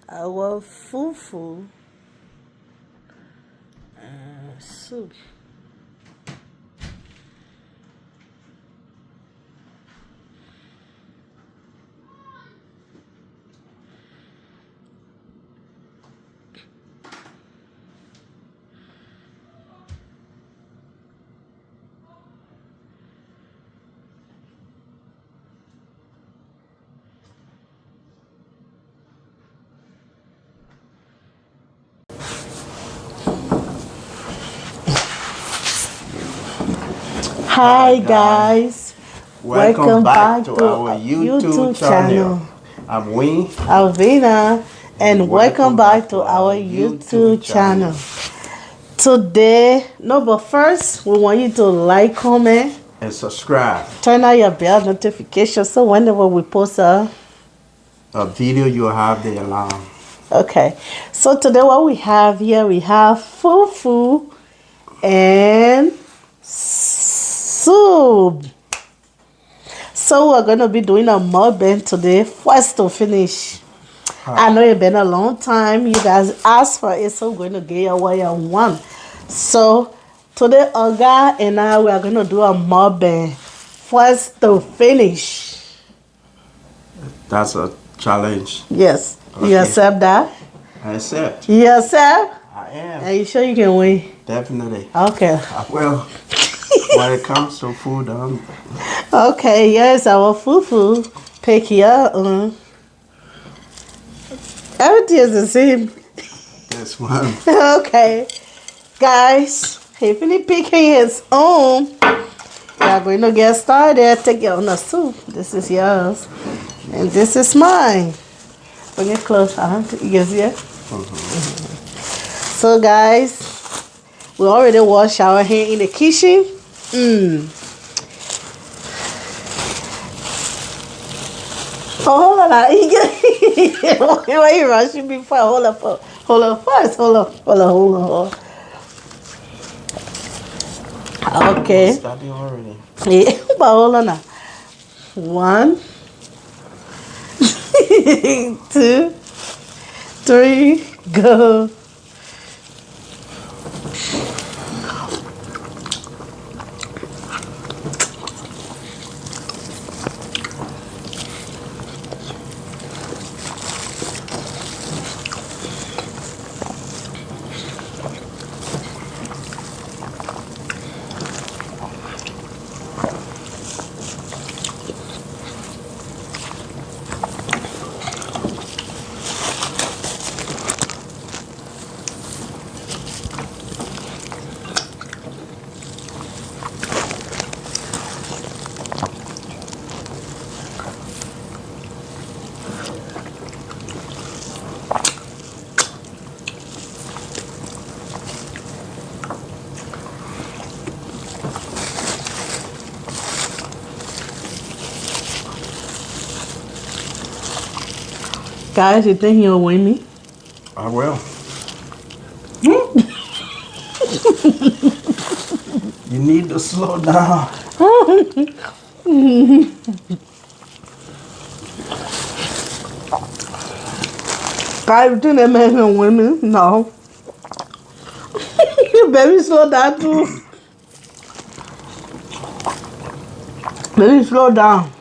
our fufu soup. Hi guys, Welcome back to our YouTube channel. I'm Wayne. Alvina, and welcome back to our YouTube channel. Today, no, but first, we want you to like, comment, And subscribe. turn on your bell notification so whenever we post A video you'll have the alarm. Okay, so today what we have here, we have fufu and soup. So we're going to be doing a mukbang today, first to finish. I know it's been a long time. You guys asked for it, so we're going to get you what you want. So today, Olga and I, we are going to do a mukbang, first to finish. That's a challenge. Yes. Okay. You accept that? I accept. You accept? I am. Are you sure you can win? Definitely. Okay. Well, when it comes to food, Okay, yes, our fufu. Pick here. Everything is the same. this one. Okay. Guys, if you picking his own, we are going to get started. Take it on the soup. This is yours. And this is mine. Bring it close. Yes, yeah. So, guys, we already washed our hand in the kitchen. Oh, hold on. Why you rushing me for? Hold on first. Hold on. Okay. Starting already. Yeah, but hold on now. 1, 2, 3, go. Guys, you think you'll win me? I will. You need to slow down. Guys, you think that man gonna win me? No. Baby, slow down too. Baby, slow down.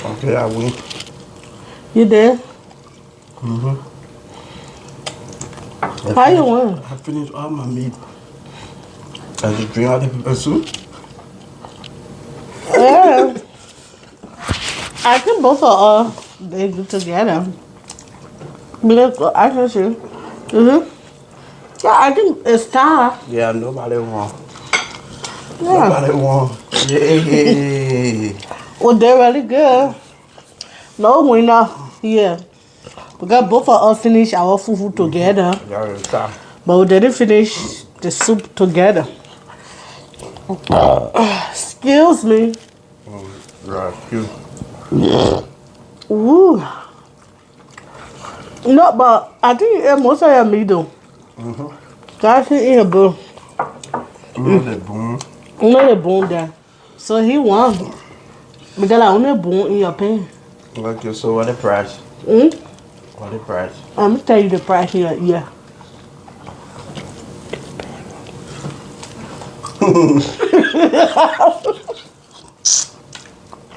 Okay, I win. You did? How you win? I finished all my meat. I just drink all the pepper soup. Yeah. I think both are they good together. Look, I can see. Yeah, I think it's time. Yeah, nobody won. Yeah. Nobody won. Yay! Well, they're really good. No winner. Yeah. Because both of us finish our food together. Yeah, it's time. But we didn't finish the soup together. Excuse me. Right, you. Ooh. No, but I think you ate most of your meat though. I think eat a bone. The bone. Only the bone there. So he won. Because I only bone in your pan. Okay, so what the price? Mm? What the price? I'm gonna tell you the price here. Yeah.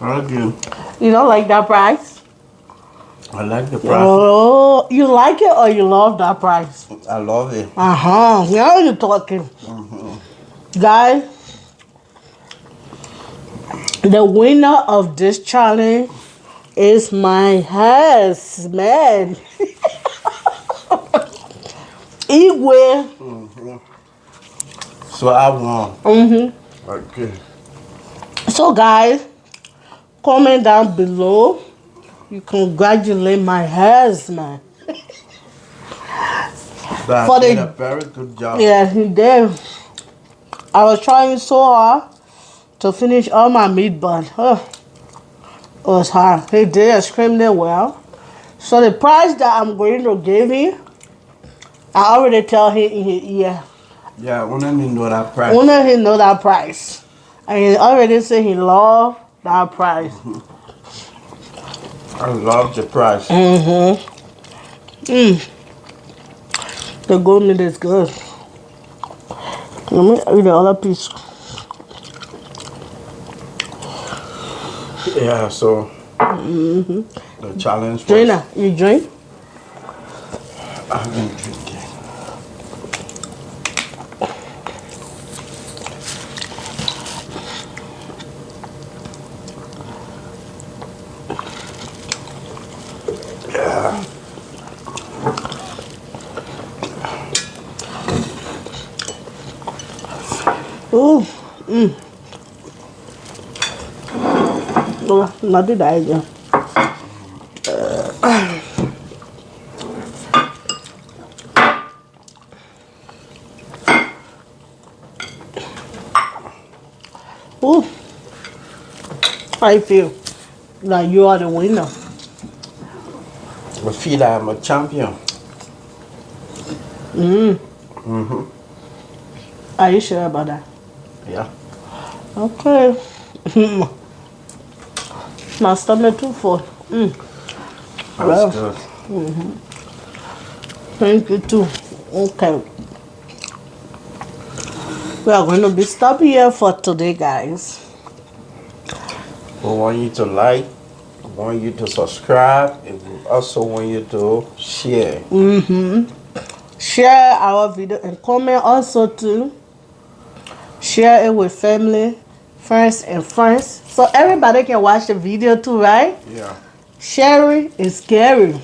Okay. You don't like that price? I like the price. Oh, you like it or you love that price? I love it. Now you're talking. Guys, the winner of this challenge is my husband. Igwe. So I won. Okay. So guys, comment down below. You congratulate my husband. That For did the- a very good job. Yeah, he did. I was trying so hard to finish all my meat, but it was hard. He did extremely well. So the price that I'm going to give him, I already tell him in his ear. Yeah, only me know that price. Only he know that price. And he already said he love that price. I love the price. The goat meat is good. Let me eat the other piece. Yeah, so the challenge was Joanna, you drink? I've been drinking. Yeah. Oh, not the idea. Oh, I feel like you are the winner. I feel like I'm a champion. Are you sure about that? Yeah. Okay. My stomach too full. That's Well, good. thank you too. Okay. We are going to be stopping here for today, guys. We want you to like, we want you to subscribe, and we also want you to share. Share our video and comment also too. Share it with family, friends, and friends. So everybody can watch the video too, right? Yeah. Sharing is scary.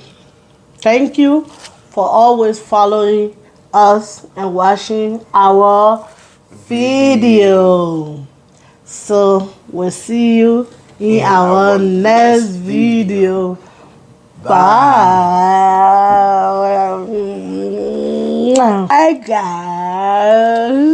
Thank you for always following us and watching our video. So we'll see you in our next video. Bye. Bye, guys.